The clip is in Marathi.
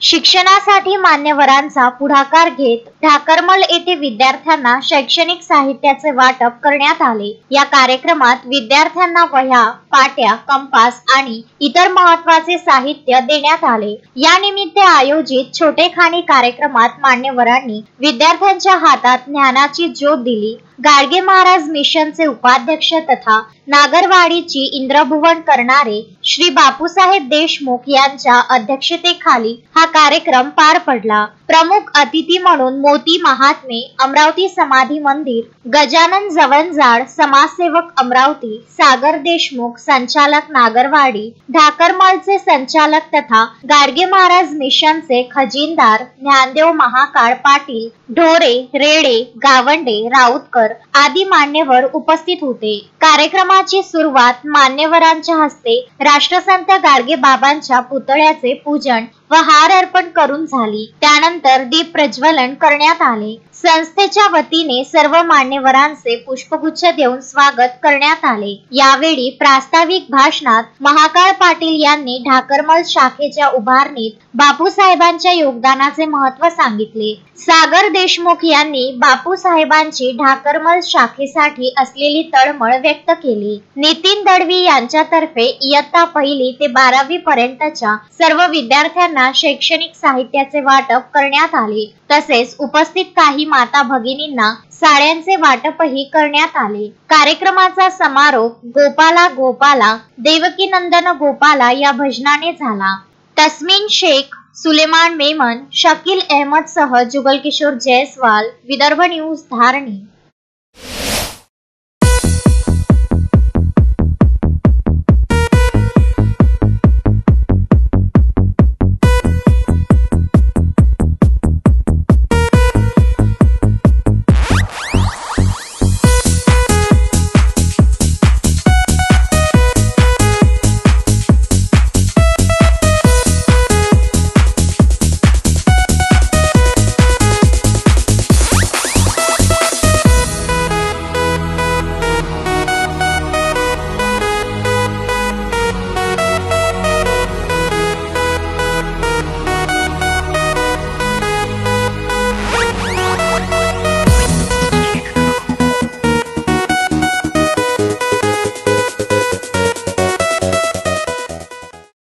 शिक्षणासाठी मान्यवरांचा पुढाकार घेत ढाकरमल येथे विद्यार्थ्यांना शैक्षणिक साहित्याचे वाटप करण्यात आले। या कार्यक्रमात विद्यार्थ्यांना वह्या, पाट्या, कंपास आणि इतर महत्त्वाचे साहित्य देण्यात आले। या निमित्त आयोजित छोटेखानी कार्यक्रमात मान्यवरांनी विद्यार्थ्यांच्या हातात ज्ञानाची ज्योत दिली। गाडगे महाराज मिशनचे उपाध्यक्ष तथा नागरवाडीची इंद्रभुवन करणारे श्री बापूसाहेब देशमुख यांच्या अध्यक्षतेखाली हा कार्यक्रम पार पडला। प्रमुख अतिथी म्हणून मोती महात्मे, अमरावती समाधी मंदिर, गजानन जवंजाळ, समाजसेवक अमरावती, सागर देशमुख, संचालक नागरवाडी, ढाकरमलचे संचालक तथा गाडगे महाराज मिशनचे खजिनदार ज्ञानदेव महाकाळ पाटील, ढोरे, रेडे, गावंडे, राऊतकर आदी मान्यवर उपस्थित होते। कार्यक्रमाची सुरुवात मान्यवरांच्या हस्ते राष्ट्रसंत गाडगे बाबांच्या पुतळ्याचे पूजन व हार अर्पण करून झाली। त्यानंतर दीप प्रज्वलन करण्यात आले। संस्थेच्या वतीने सर्व मान्यवरांचे पुष्पगुच्छ देऊन स्वागत करण्यात आले। यावेळी प्रास्ताविक भाषणात महाकाळ पाटील यांनी ढाकरमल शाखेच्या उभारणीत बापूसाहेबांच्या योगदानाचे महत्त्व सांगितले। सागर देशमुख यांनी बापूसाहेबांची ढाकरमल शाखेसाठी असलेली तळमळ व्यक्त केली। नितीन दळवी यांच्यातर्फे इयत्ता 1ली ते 12वी पर्यंतच्या सर्व विद्यार्थ्यांना शैक्षणिक साहित्याचे वाटप करण्यात आले। तसेच उपस्थित काही माता भगिनींना साड्यांचे वाटपही करण्यात आले। कार्यक्रमाचा समारोप गोपाला गोपाला देवकीनंदन गोपाला या भजनाने झाला। तस्मीन शेख, सुलेमान मेमन, शकील अहमद सह जुगल किशोर जयस्वाल, विदर्भ न्यूज, धारणी।